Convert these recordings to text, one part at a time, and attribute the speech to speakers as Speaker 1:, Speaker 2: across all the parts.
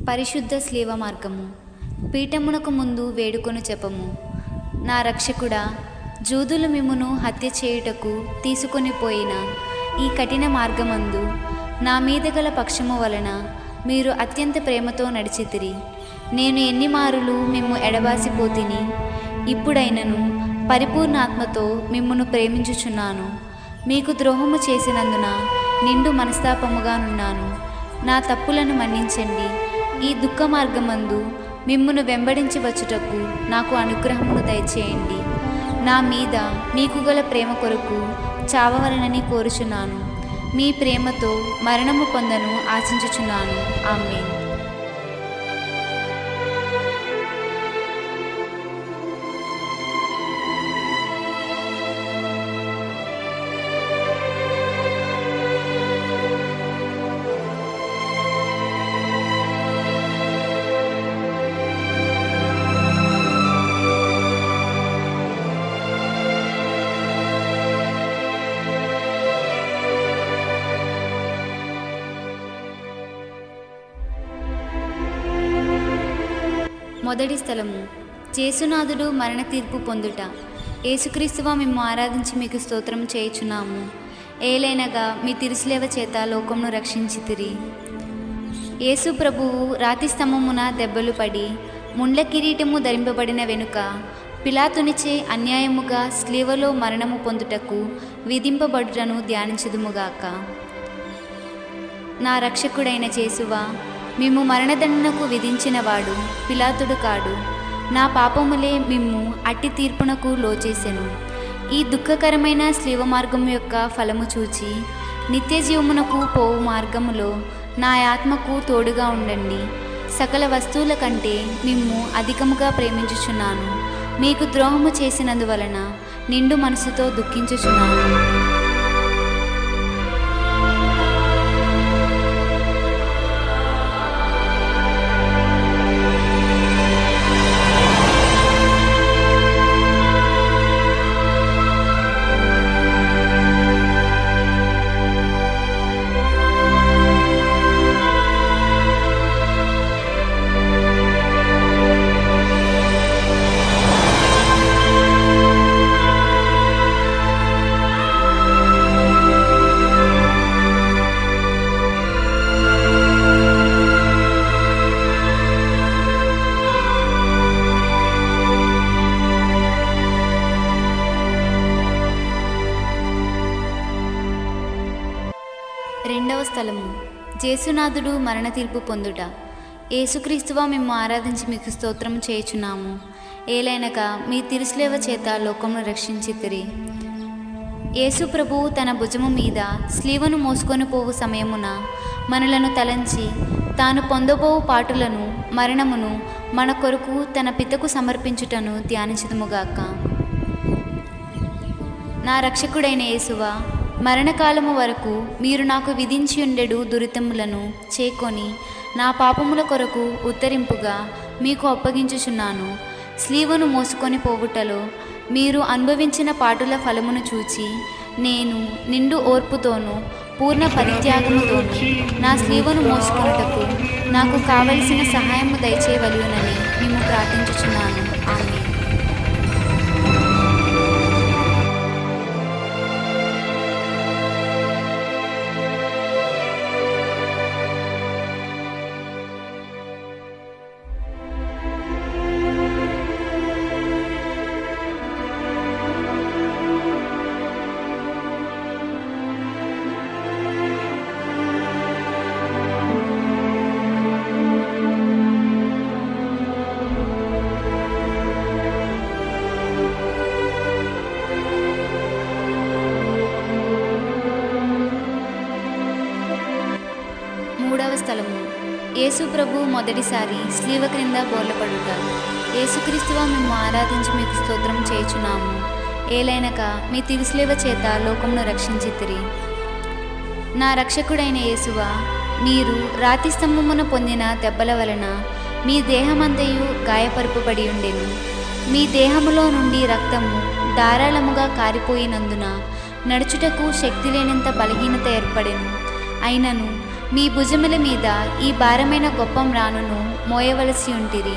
Speaker 1: పరిశుద్ధ స్లీవ మార్గము. పీఠమునకు ముందు వేడుకొను జపము. నా రక్షకుడా, జూదులు మిమ్మును హత్య చేయుటకు తీసుకొని పోయిన ఈ కఠిన మార్గమందు నా మీద గల పక్షము వలన మీరు అత్యంత ప్రేమతో నడిచితిరి. నేను ఎన్ని మారులు మిమ్ము ఎడబాసిపోతిని, ఇప్పుడైనను పరిపూర్ణ ఆత్మతో మిమ్మును ప్రేమించుచున్నాను. మీకు ద్రోహము చేసినందున నిండు మనస్తాపముగానున్నాను. నా తప్పులను మన్నించండి. ఈ దుఃఖ మార్గమందు మిమ్మును వెంబడించి వచ్చుటకు నాకు అనుగ్రహమును దయచేయండి. నా మీద మీకు గల ప్రేమ కొరకు చావవలనని కోరుచున్నాను. మీ ప్రేమతో మరణము పొందను ఆశించుచున్నాను. ఆమేన్. మొదటి స్థలము, జేసునాథుడు మరణ తీర్పు పొందుట. యేసుక్రీస్తువా మిమ్ము ఆరాధించి మీకు స్తోత్రం చేయుచున్నాము. ఏలైనగా మీ తిరుసులేవ చేత లోకమును రక్షించితిరి. యేసు ప్రభువు రాతి స్తంభమున దెబ్బలు పడి ముండ్ల కిరీటము ధరింపబడిన వెనుక పిలాతునిచే అన్యాయముగా స్లీవలో మరణము పొందుటకు విధింపబడుటను ధ్యానించుదుముగాక. నా రక్షకుడైన యేసువా, మిమ్ము మరణదండనకు విధించినవాడు పిలాతుడు కాడు. నా పాపములే మిమ్ము అట్టి తీర్పునకు లోచేసెను. ఈ దుఃఖకరమైన స్లీవ మార్గము యొక్క ఫలము చూచి నిత్య జీవమునకు పోవు మార్గములో నా ఆత్మకు తోడుగా ఉండండి. సకల వస్తువుల కంటే మిమ్ము అధికముగా ప్రేమించుచున్నాను. మీకు ద్రోహము చేసినందువలన నిండు మనసుతో దుఃఖించుచున్నాను. రెండవ స్థలము, జేసునాథుడు మరణ తీర్పు పొందుట. యేసుక్రీస్తువా మిమ్ము ఆరాధించి మీకు స్తోత్రం చేయుచున్నాము. ఏలైనగా మీ తిరుసులేవ చేత లోకమును రక్షించితిరి. యేసు ప్రభువు తన భుజము మీద స్లీవను మోసుకొని పోవు సమయమున మనలను తలంచి తాను పొందబోవు పాటులను మరణమును మన కొరకు తన పితకు సమర్పించుటను ధ్యానించుదుముగాక. నా రక్షకుడైన యేసువా, మరణకాలము వరకు మీరు నాకు విధించియుండెడు దురితములను చేకొని నా పాపముల కొరకు ఉత్తరింపుగా మీకు అప్పగించుచున్నాను. స్లీవను మోసుకొని పోవుటలో మీరు అనుభవించిన పాటుల ఫలమును చూచి నేను నిండు ఓర్పుతోనూ పూర్ణ పరిత్యాగముతోనూ నా స్లీవను మోసుకొనుటకు నాకు కావలసిన సహాయము దయచేయవలెనని మేము ప్రార్థించుచున్నాను. ఆమేన్. మూడవ స్థలము, యేసు ప్రభు మొదటిసారి స్లీవ క్రింద బోర్లపడుట. యేసుక్రీస్తువా మిమ్ము ఆరాధించి మీకు స్తోత్రం చేయుచున్నాము. ఏలైనగా మీ తిరుసులేవ చేత లోకమును రక్షించితిరి. నా రక్షకుడైన యేసువా, మీరు రాతి స్తంభమున పొందిన దెబ్బల వలన మీ దేహమంతయు గాయపరుపబడి ఉండెను. మీ దేహములో నుండి రక్తము ధారాళముగా కారిపోయినందున నడుచుటకు శక్తి లేనంత బలహీనత ఏర్పడెను. అయినను మీ భుజముల మీద ఈ భారమైన గొప్ప మ్రానును మోయవలసి ఉంటిరి.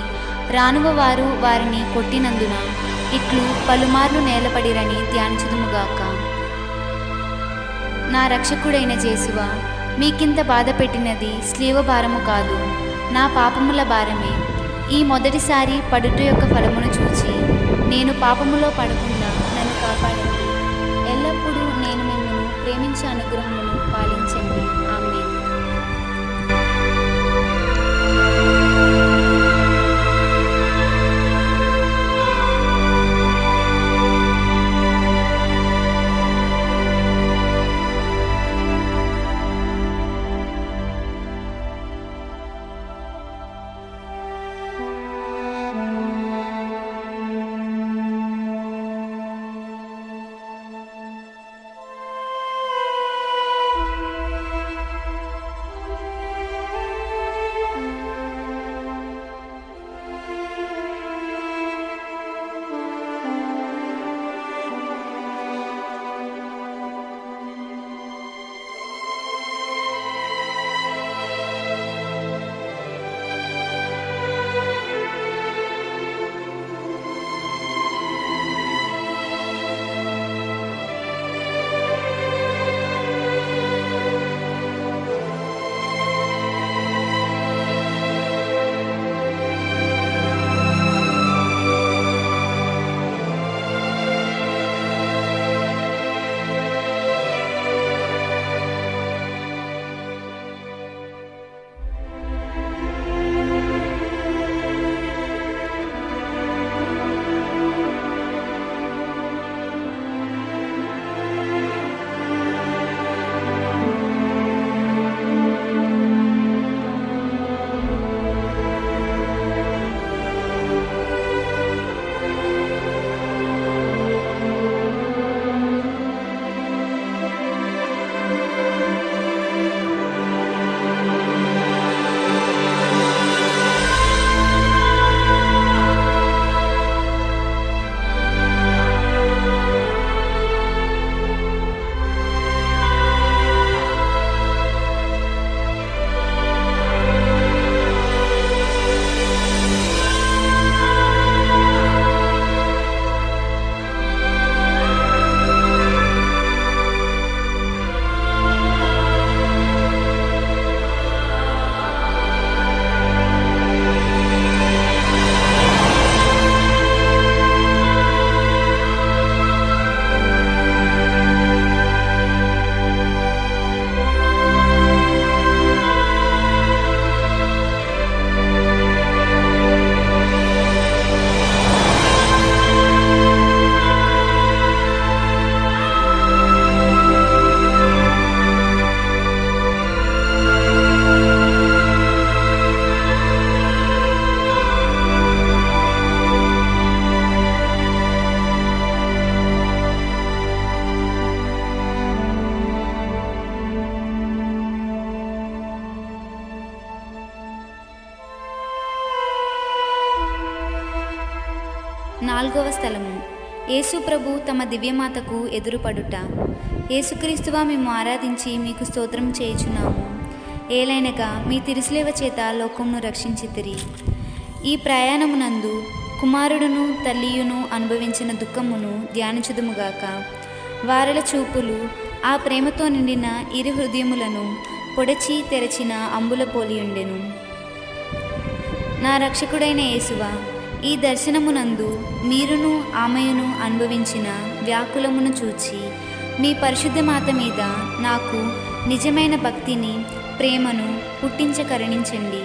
Speaker 1: రానువ వారు వారిని కొట్టినందున ఇట్లు పలుమార్లు నేలపడిరని ధ్యానించుదుముగాక. నా రక్షకుడైన యేసువా, మీకింత బాధ పెట్టినది స్లీవ భారము కాదు, నా పాపముల భారమే. ఈ మొదటిసారి పడుట యొక్క ఫలమును చూచి నేను పాపములో పడకుండా నన్ను కాపాడండి. ఎల్లప్పుడూ నేను మిమ్మల్ని ప్రేమించే అనుగ్రహమును పాలించండి. ఆమేన్. నాలుగవ స్థలము, యేసు ప్రభు తమ దివ్యమాతకు ఎదురుపడుట. యేసుక్రీస్తువా, మేము ఆరాధించి మీకు స్తోత్రం చేయుచున్నాము. ఏలైనగా మీ తిరుసులేవ చేత లోకమును రక్షించితిరి. ఈ ప్రయాణమునందు కుమారుడును తల్లియును అనుభవించిన దుఃఖమును ధ్యానించుదుముగాక. వారల చూపులు ఆ ప్రేమతో నిండిన ఇరు హృదయములను పొడచి తెరచిన అంబుల పోలియుండెను. నా రక్షకుడైన యేసువా, ఈ దర్శనమునందు మీరును ఆమెయును అనుభవించిన వ్యాకులమును చూచి మీ పరిశుద్ధ మాత మీద నాకు నిజమైన భక్తిని ప్రేమను పుట్టించ కరుణించండి.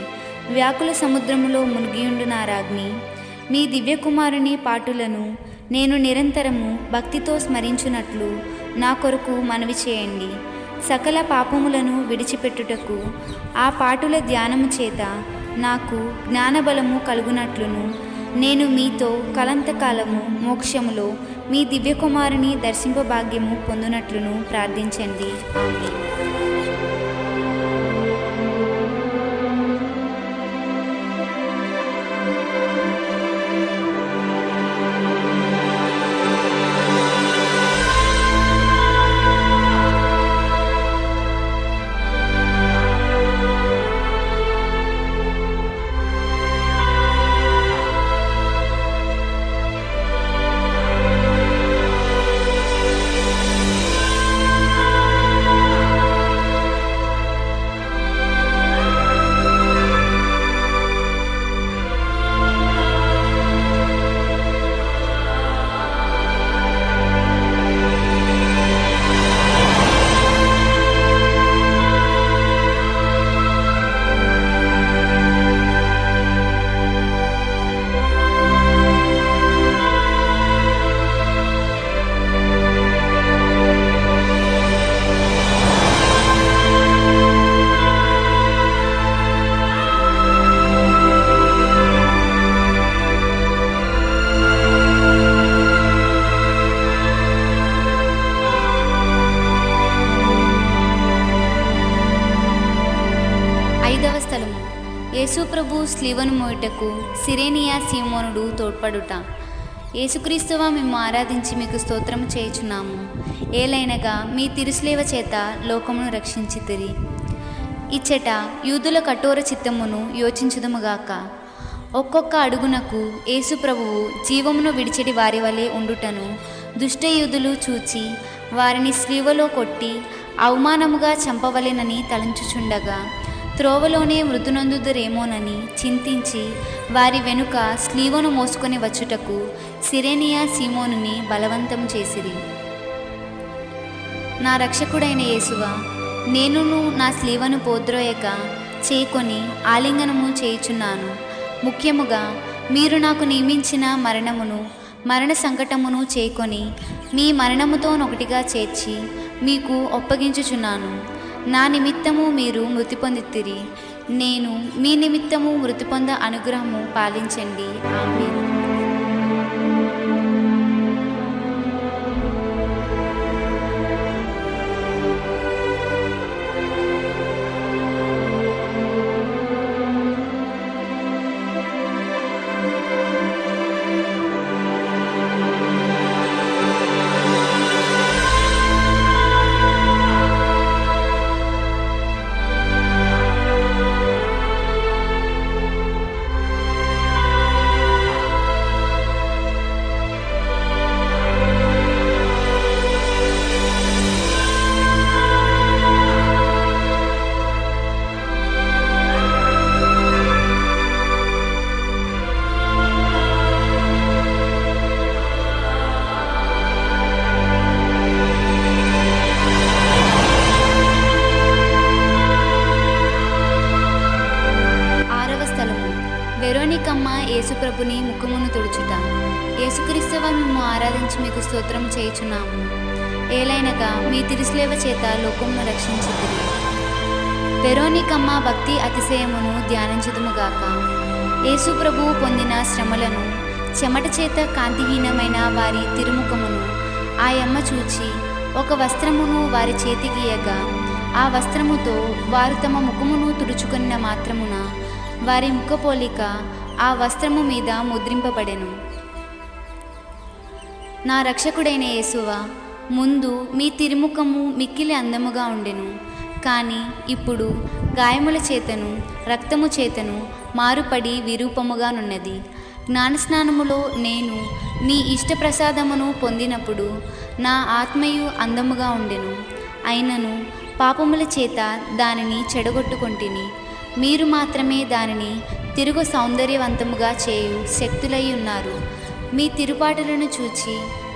Speaker 1: వ్యాకుల సముద్రములో మునిగియుండు నా రాజ్ఞి, మీ దివ్యకుమారుని పాటులను నేను నిరంతరము భక్తితో స్మరించున్నట్లు నా కొరకు మనవి చేయండి. సకల పాపములను విడిచిపెట్టుటకు ఆ పాటుల ధ్యానము చేత నాకు జ్ఞానబలము కలుగునట్లును నేను మీతో కలంతకాలము మోక్షములో మీ దివ్యకుమారుని దర్శింపభాగ్యము పొందునట్లును ప్రార్థించండి. ఆమేన్. యేసుప్రభు స్లీవను మోయుటకు సిరేనియా సీమోనుడు తోడ్పడుట. యేసుక్రీస్తువా మేము ఆరాధించి మీకు స్తోత్రము చేయుచున్నాము. ఏలైనగా మీ తిరుస్లేవ చేత లోకమును రక్షించితిరి. ఇచ్చట యూదుల కఠోర చిత్తమును యోచించుదుముగాక. ఒక్కొక్క అడుగునకు యేసు ప్రభువు జీవమును విడిచెడి వారి వలె ఉండుటను దుష్ట యూదులు చూచి వారిని స్లీవలో కొట్టి అవమానముగా చంపవలెనని తలంచుచుండగా త్రోవలోనే మృతునందుదరేమోనని చింతించి వారి వెనుక స్లీవను మోసుకొని వచ్చుటకు సిరేనియా సీమోనుని బలవంతం చేసిరి. నా రక్షకుడైన యేసువా, నేనును నా స్లీవను పోద్రోయక చేకొని ఆలింగనము చేయుచున్నాను. ముఖ్యముగా మీరు నాకు నియమించిన మరణ సంకటమును చేకొని మీ మరణముతోనొకటిగా చేర్చి మీకు ఒప్పగించుచున్నాను. నా నిమిత్తము మీరు మృతి పొందితిరి, నేను మీ నిమిత్తము మృతి పొంద అనుగ్రహము పాలించండి. ఆమేన్. వెరోనికమ్మ యేసుప్రభుని ముఖమును తుడుచుట. యేసుక్రీస్తువా మేము ఆరాధించి మీకు స్తోత్రం చేయుచున్నాము. ఏలైనగా మీ తిరుస్లేవ చేత లోకమును రక్షించితిరి. వెరోనికమ్మ భక్తి అతిశయమును ధ్యానించుదుముగాక. యేసుప్రభువు పొందిన శ్రమలను, చెమట చేత కాంతిహీనమైన వారి తిరుముఖమును ఆయమ్మ చూచి ఒక వస్త్రమును వారి చేతికియగా ఆ వస్త్రముతో వారు తమ ముఖమును తుడుచుకున్న మాత్రమున వారి ముఖపోలిక ఆ వస్త్రము మీద ముద్రింపబడెను. నా రక్షకుడైన యేసువా, ముందు మీ తిరుముఖము మిక్కిలి అందముగా ఉండెను, కానీ ఇప్పుడు గాయముల చేతను రక్తము చేతను మారుపడి విరూపముగానున్నది. జ్ఞానస్నానములో నేను నీ ఇష్టప్రసాదమును పొందినప్పుడు నా ఆత్మయు అందముగా ఉండెను. అయినను పాపముల చేత దానిని చెడగొట్టుకొంటిని. మీరు మాత్రమే దానిని తిరుగు సౌందర్యవంతముగా చేయు శక్తులై ఉన్నారు. మీ తిరుపాటులను చూచి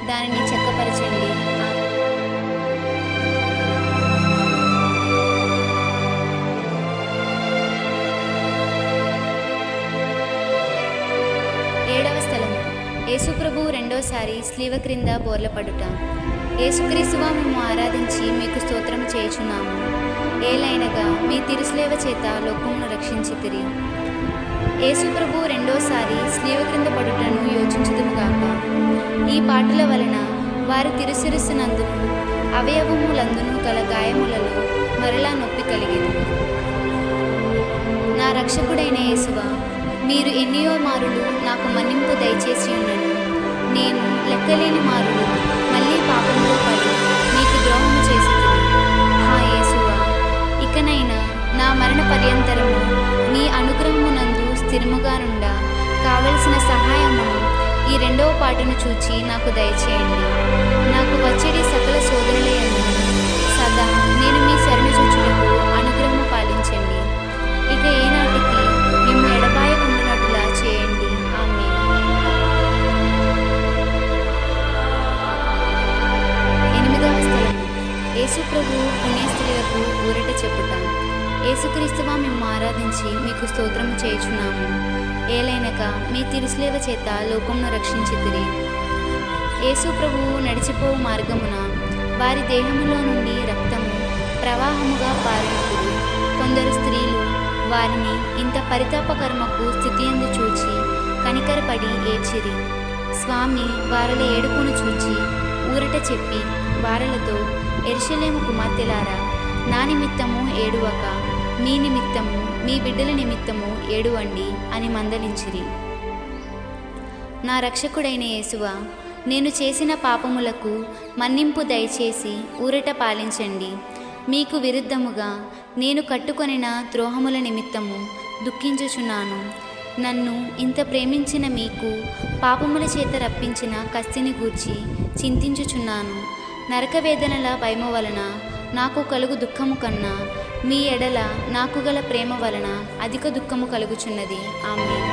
Speaker 1: దానిని చక్కపరచండి. ఏడవ స్థలము, యేసుప్రభు రెండోసారి స్లీవ క్రింద బోర్లపడుట. యేసుక్రీస్తువా మేము ఆరాధించి మీకు స్తోత్రం చేయుచున్నాము. ఏలైనగా మీ తిరుస్లేవ చేత లోకమును రక్షించితిరి. యేసుప్రభు రెండోసారి స్లీవ క్రింద పడుటను యోచించుదుముగాక. ఈ పాటల వలన వారి తిరుశిరస్సునందును అవయవములందును గల గాయములలో మరలా నొప్పి కలిగేది. నా రక్షకుడైన యేసువా, మీరు ఎన్నియో మారులు నాకు మన్నింపు దయచేసి ఉన్నను. నేను లెక్కలేని మారులు మళ్ళీ పాపంలో పడి మీకు ద్రోహము చేసితిని. హా యేసువా, ఇకనైనా నా మరణ పర్యంతరము నీ అనుగ్రహమునందు స్థిరముగా నుండా కావలసిన సహాయమును ఈ రెండవ పాటను చూచి నాకు దయచేయండి. నాకు వచ్చేది సకల శోధనలయందు సదా నేను మీ శరణు చూచుటకు అనుగ్రహము పాలించండి. ఇక ఏనాటికి మేము ఎడబాయకుండునట్లా చేయండి. ఆమేన్. ఎనిమిదవ స్థలము, యేసుప్రభు పుణ్యస్త్రీలకు ఊరట చెప్పుట. యేసుక్రీస్తువా మేము ఆరాధించి మీకు స్తోత్రము చేయుచున్నాము. ఏలైనగా మీ తిరుస్లేవ చేత లోకమును రక్షించితిరి. యేసుప్రభువు నడిచిపోవు మార్గమున వారి దేహములో నుండి రక్తము ప్రవాహముగా పారినప్పుడు కొందరు స్త్రీలు వారిని ఇంత పరితాపకర్మకు స్థితియందు చూచి కనికరపడి ఏడ్చిరి. స్వామి వారల ఏడుపును చూచి ఊరట చెప్పి వారలతో, యెరూషలేము కుమార్తెలారా, నా నిమిత్తము ఏడువక మీ నిమిత్తము మీ బిడ్డల నిమిత్తము ఏడువండి అని మందలించిరి. నా రక్షకుడైన యేసువా, నేను చేసిన పాపములకు మన్నింపు దయచేసి ఊరట పాలించండి. మీకు విరుద్ధముగా నేను కట్టుకొనిన ద్రోహముల నిమిత్తము దుఃఖించుచున్నాను. నన్ను ఇంత ప్రేమించిన మీకు పాపముల చేత రప్పించిన కస్తిని గూర్చి చింతించుచున్నాను. నరక వేదనల భయము వలన నాకు కలుగు దుఃఖము కన్నా మీ ఎడల నాకు గల ప్రేమ వలన అధిక దుఃఖము కలుగుచున్నది. ఆమేన్.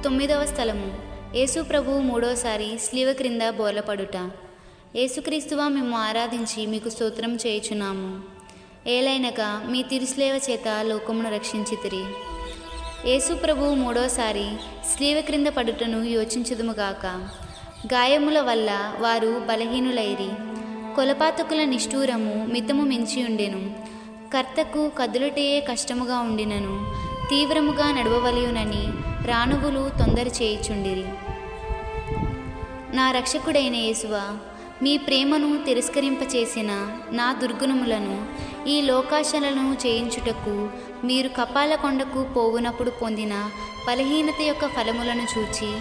Speaker 1: తొమ్మిదవ స్థలము, యేసు ప్రభువు మూడోసారి స్లీవ క్రింద బోర్లపడుట. యేసుక్రీస్తువా, మేము ఆరాధించి మీకు స్తోత్రం చేయుచున్నాము. ఏలైనగా మీ తిరుస్లేవ చేత లోకమును రక్షించితిరి. యేసు ప్రభువు మూడోసారి స్లీవ క్రింద పడుటను యోచించుదుముగాక. గాయముల వల్ల వారు బలహీనులైరి. కొలపాతకుల నిష్ఠూరము మితము మించి ఉండెను. కర్తకు కదులుటయే కష్టముగా ఉండినను తీవ్రముగా నడవవలయునని రాణువులు తొందర చేయుచుండిరి. నా రక్షకుడైన యేసువా, మీ ప్రేమను తిరస్కరింపచేసిన నా దుర్గుణములను ఈ లోకాశలను చేయించుటకు మీరు కపాల కొండకు పోవునప్పుడు పొందిన బలహీనత యొక్క ఫలములను చూచి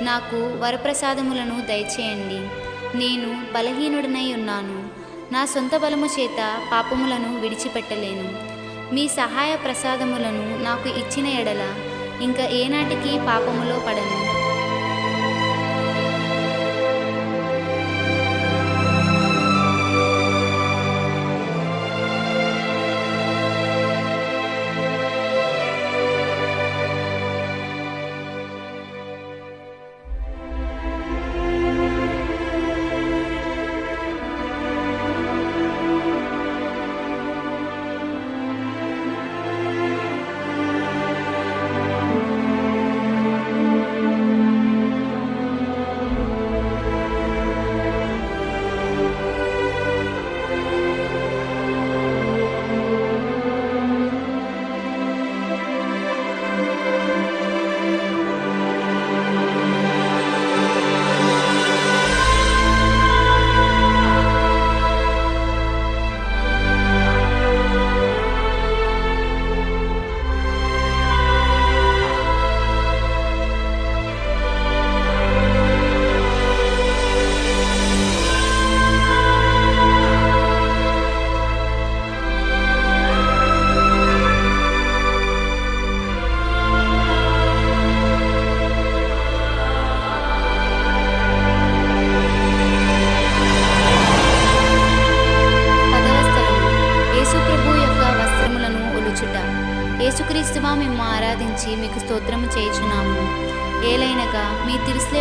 Speaker 1: నాకు వరప్రసాదములను దయచేయండి. నేను బలహీనుడనై ఉన్నాను. నా సొంత బలము చేత పాపములను విడిచిపెట్టలేను. మీ సహాయ ప్రసాదములను నాకు ఇచ్చిన ఎడల ఇంకా ఏనాటికి పాపములో పడను.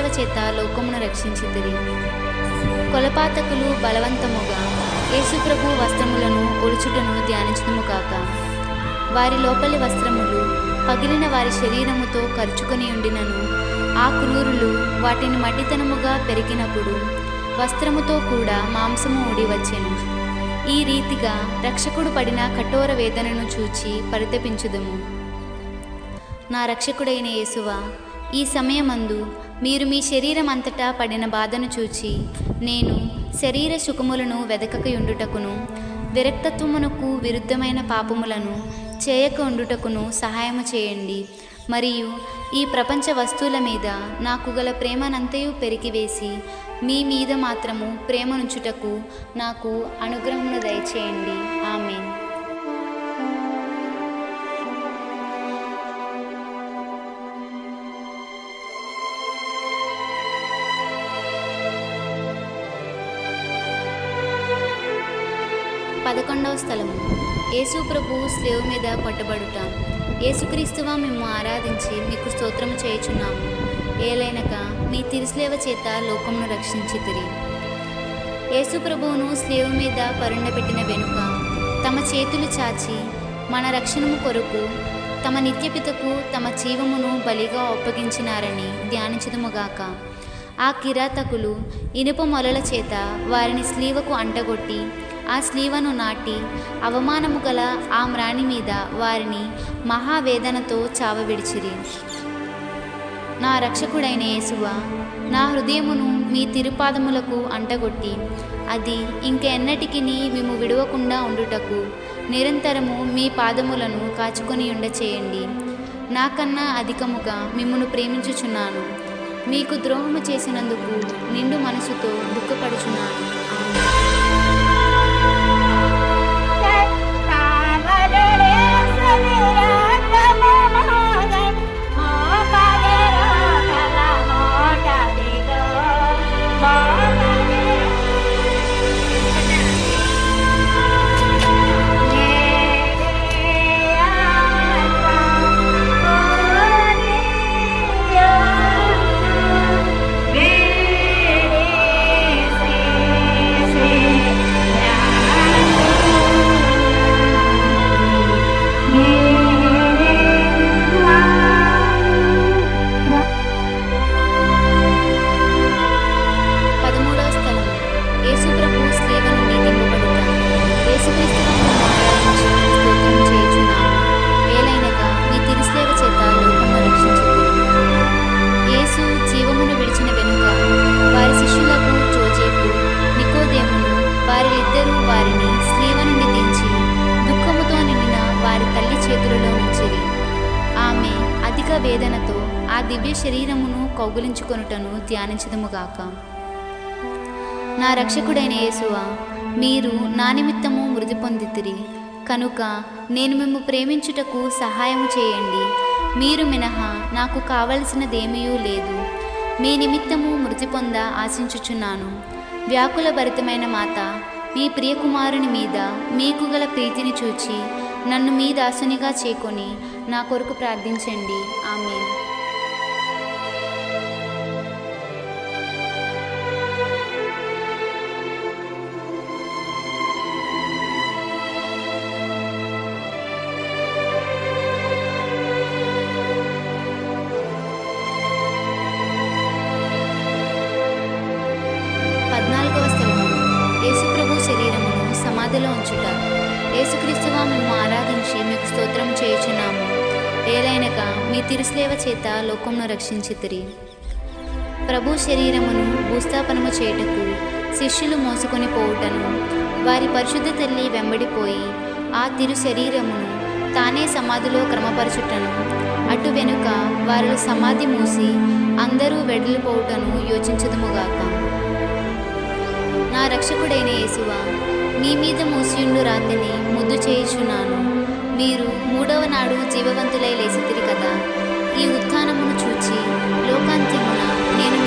Speaker 1: తిరుసేవ చేత లోకమును రక్షించితిరి. కొలపాతకులు బలవంతముగా యేసుప్రభు వస్త్రములను ఒలుచుటను ధ్యానించుదుము కాక. వారి లోపలి వస్త్రములు పగిలిన వారి శరీరముతో ఖర్చుకొని ఉండినను ఆ క్రూరులు వాటిని మడ్డితనముగా పెరిగినప్పుడు వస్త్రముతో కూడా మాంసము ఊడి వచ్చెను. ఈ రీతిగా రక్షకుడు పడిన కఠోర వేదనను చూచి పరితపించుదుము. నా రక్షకుడైన యేసువా, ఈ సమయమందు మీరు మీ శరీరం అంతటా పడిన బాధను చూచి నేను శరీర సుఖములను వెదకకయుండుటకును విరక్తత్వమునకు విరుద్ధమైన పాపములను చేయక ఉండుటకును సహాయము చేయండి. మరియు ఈ ప్రపంచ వస్తువుల మీద నాకు గల ప్రేమనంతయు పెరిగివేసి మీ మీద మాత్రము ప్రేమనుంచుటకు నాకు అనుగ్రహమును దయచేయండి. ఆమేన్. పదకొండవ స్థలము. యేసు ప్రభు స్లేవ్ మీద కొట్టబడుట. యేసుక్రీస్తువా, మేము ఆరాధించి మీకు స్తోత్రము చేయుచున్నాము. ఏలైనక మీ తిరుస్లేవ చేత లోకమును రక్షించితిరి. యేసు ప్రభువును స్లేవ్ మీద పరుండబెట్టిన వెనుక తమ చేతులు చాచి మన రక్షణము కొరకు తమ నిత్యపితకు తమ జీవమును బలిగా అప్పగించినారని ధ్యానించుదుముగాక. ఆ కిరాతకులు ఇనుప మొలల చేత వారిని స్లీవకు అంటగొట్టి ఆ స్లీవను నాటి అవమానము గల ఆ మ్రాణి మీద వారిని మహావేదనతో చావవిడిచిరి. నా రక్షకుడైన యేసువా, నా హృదయమును మీ తిరుపాదములకు అంటగొట్టి అది ఇంకెన్నటికి మేము విడవకుండా ఉండుటకు నిరంతరము మీ పాదములను కాచుకొని ఉండచేయండి. నాకన్నా అధికముగా మిమ్మును ప్రేమించుచున్నాను. మీకు ద్రోహము చేసినందుకు నిండు మనసుతో దుఃఖపడుచున్నాను. వేదనతో ఆ దివ్య శరీరమును కౌగులించుకొనుటను ధ్యానించుదుముగాక. నా రక్షకుడైన యేసువా, మీరు నా నిమిత్తము మృతి పొందితిరి కనుక నేను మిమ్ము ప్రేమించుటకు సహాయము చేయండి. మీరు మినహా నాకు కావలసినదేమీ లేదు. మీ నిమిత్తము మృతి పొంద ఆశించుచున్నాను. వ్యాకుల భరితమైన మాత, మీ ప్రియకుమారుని మీద మీకు గల ప్రీతిని చూచి నన్ను మీ దాసునిగా చేకొని నా కొరకు ప్రార్థించండి. ఆమేన్. సమాధిలో ఉంచుట. యేసుక్రీస్తువా, మేము ఆరాధించి మీకు స్తోత్రం చేయుచున్నాము. ఏలైనక మీ తిరుస్లేవ చేత లోకమును రక్షించితిరి. ప్రభు శరీరమును భూస్థాపనము చేయుటకు శిష్యులు మోసుకొని పోవుటను వారి పరిశుద్ధ తల్లి వెంబడిపోయి ఆ తిరు శరీరమును తానే సమాధిలో క్రమపరచుటను అటు వెనుక వారిలో సమాధి మూసి అందరూ వెడలిపోవుటను యోచించుదుముగాక. నా రక్షకుడైన యేసువా, మీ మీద మూసియుండు రాతిని ముద్దు చేయుచున్నాను. మీరు 3వ నాడు జీవవంతులై లేసితిరి కదా. ఈ ఉత్థానమును చూచి లోకాంత్యమున నేను